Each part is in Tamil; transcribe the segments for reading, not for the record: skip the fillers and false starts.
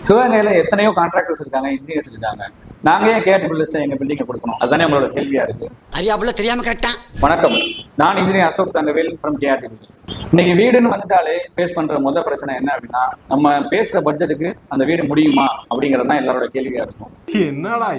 சிவகங்கையில எத்தனையோ கான்ட்ராக்டர்ஸ் இருக்காங்க, இன்ஜினியர்ஸ் இருக்காங்க. நாங்க ஏன் கேட்டபிள் லிஸ்ட் எங்க பில்டிங்கை கொடுக்கணும்? அதுதானே நம்மளோட கேள்வியா இருக்கு. அறியாப்புல தெரியாம கேட்டான். வணக்கம், நான் இன்ஜினியர் அசோக் தங்கவேல் ஃப்ரம் கேஆர்டிபிள். இன்னைக்கு வீடுன்னு வந்துட்டாலே ஃபேஸ் பண்ற முதல் பிரச்சனை என்ன அப்படின்னா, நம்ம பேசுற பட்ஜெட்டுக்கு அந்த வீடு முடியுமா அப்படிங்கிறது தான் எல்லாரோட கேள்வியா இருக்கும். என்னடா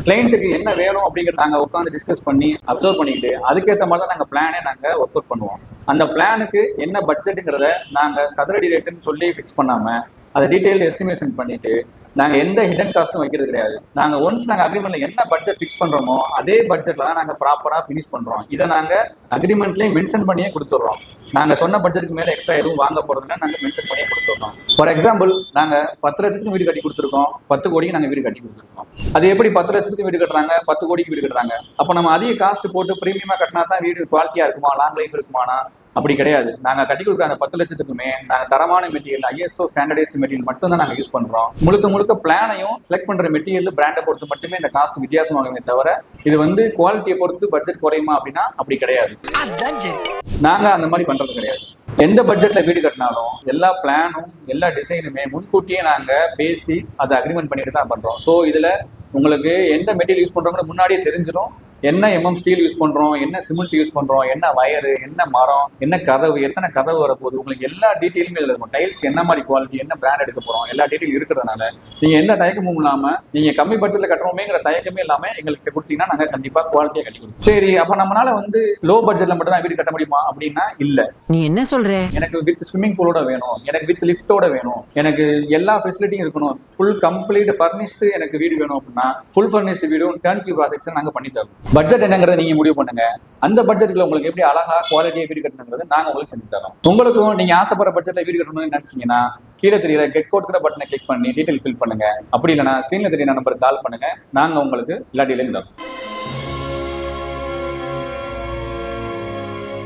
கிளைண்ட்டுக்கு என்ன வேணும் அப்படிங்கிறத நாங்க உட்காந்து டிஸ்கஸ் பண்ணி அப்சர்வ் பண்ணிட்டு அதுக்கேற்ற மாதிரி தான் நாங்க பிளானே நாங்க ஒர்க் அவுட் பண்ணுவோம். அந்த பிளானுக்கு என்ன பட்ஜெட்டுங்கிறத நாங்க சதுரடி ரேட்டுன்னு சொல்லி ஃபிக்ஸ் பண்ணாம அதை டீட்டெயில் எஸ்டிமேஷன் பண்ணிட்டு நாங்கள் எந்த ஹிடன் காஸ்ட்டும் வைக்கிறது கிடையாது. நாங்கள் ஒன்ஸ் நாங்கள் அக்ரிமெண்ட்ல என்ன பட்ஜெட் ஃபிக்ஸ் பண்ணுறோமோ அதே பட்ஜெட்டில் தான் நாங்கள் ப்ராப்பராக ஃபினிஷ் பண்ணுறோம். இதை நாங்கள் அக்ரிமெண்ட்லேயும் மென்ஷன் பண்ணியே கொடுத்துட்றோம். நாங்கள் சொன்ன பட்ஜெட்டுக்கு மேலே எக்ஸ்ட்ரா எதுவும் வாங்க போகிறதுனா நாங்கள் மென்ஷன் பண்ணியே கொடுத்துட்றோம். ஃபார் எக்ஸாம்பிள், நாங்கள் 10 லட்சத்துக்கு வீடு கட்டி கொடுத்துருக்கோம், 10 கோடிக்கு நாங்கள் வீடு கட்டி கொடுத்துருக்கோம். அது எப்படி 10 லட்சத்துக்கு வீடு கட்டுறாங்க, 10 கோடிக்கு வீடு கட்டுறாங்க? அப்போ நம்ம அதிக காஸ்ட் போட்டு ப்ரீமியமாக கட்டினா தான் வீடு குவாலிட்டியாக இருக்குமா, லாங் லைஃப் இருக்குமானா? அப்படி கிடையாது. நாங்கள் கட்டி கொடுக்குற அந்த 10 லட்சத்துக்குமே நாங்கள் தரமான மெட்டீரியல், ISO ஸ்டாண்டர்டைஸ்டு மெட்டீரியல் மட்டும் தான் நாங்கள் யூஸ் பண்ணுறோம். முழுக்க பிளானையும் செலக்ட் பண்ணுற மெட்டீரியல் பிராண்டை பொறுத்து மட்டுமே இந்த காஸ்ட் வித்தியாசமாகுமே தவிர இது வந்து குவாலிட்டியை பொறுத்து பட்ஜெட் குறையுமா அப்படின்னா அப்படி கிடையாது. நாங்கள் அந்த மாதிரி பண்ணுறது கிடையாது. எந்த பட்ஜெட்டில் வீடு கட்டினாலும் எல்லா பிளானும் எல்லா டிசைனுமே முன்கூட்டியே நாங்கள் பேசி அதை அக்ரிமெண்ட் பண்ணிட்டு தான் பண்ணுறோம். ஸோ இதில் உங்களுக்கு எந்த மெட்டீரியல் யூஸ் பண்ணுறோம்னு முன்னாடியே தெரிஞ்சிடும். என்ன ஸ்டீல் யூஸ் பண்ணுறோம், என்ன சிமெண்ட் யூஸ் பண்ணுறோம், என்ன வயரு, என்ன மரம், என்ன கதவு, எத்தனை கதவு வரப்போகுது, உங்களுக்கு எல்லா டீட்டெயிலுமே இதில் இருக்கும். டைல்ஸ் என்ன மாதிரி குவாலிட்டி, என்ன பிராண்ட் எடுக்க போகிறோம், எல்லா டீட்டெயில் இருக்கிறதுனால நீங்கள் எந்த தயக்கமும் இல்லாமல், நீங்கள் கம்மி பட்ஜெட்டில் கட்டுறோமேங்கிற தயக்கமே இல்லாமல் எங்களுக்கு கொடுத்தீங்கன்னா நாங்கள் கண்டிப்பாக குவாலிட்டியாக கட்டி கொடுப்போம். சரி, அப்போ நம்மளால வந்து லோ பட்ஜெட்டில் மட்டும் தான் வீடு கட்ட முடியுமா அப்படின்னா இல்லை. நீ என்ன சொல்ற? எனக்கு வித் ஸ்விம்மிங் பூலோட வேணும், எனக்கு வித் லிஃப்டோட வேணும், எனக்கு எல்லா ஃபெசிலிட்டியும் இருக்கணும், ஃபுல் கம்ப்ளீட் ஃபர்னிஷ்டு எனக்கு வீடு வேணும் அப்படின்னா ஃபுல் ஃபர்னிஷ்டு வீடும் டர்ன்கி ப்ராஜெக்ட்ஸ் நாங்கள் பண்ணி தரோம். பட்ஜெட் என்னங்கிறத நீங்க முடிவு பண்ணுங்க. அந்த பட்ஜெட்டுக்குள்ள உங்களுக்கு எப்படி அழகா குவாலிட்டியா வீடு கட்டணுங்கிறது நாங்க உங்களுக்கு செஞ்சு தரோம். உங்களுக்கும் நீங்க ஆசைப்படுற பட்ஜெட்ல வீடு கட்டணும்னு நினைச்சீங்கன்னா கீழே தெரியற கெட் கோட்கிற பட்டனை கிளிக் பண்ணி டீடைல் ஃபில் பண்ணுங்க. அப்படி இல்லைன்னா ஸ்கிரீன்ல தெரியற நம்பருக்கு கால் பண்ணுங்க. நாங்க உங்களுக்கு எல்லா டீலையும் தரோம்.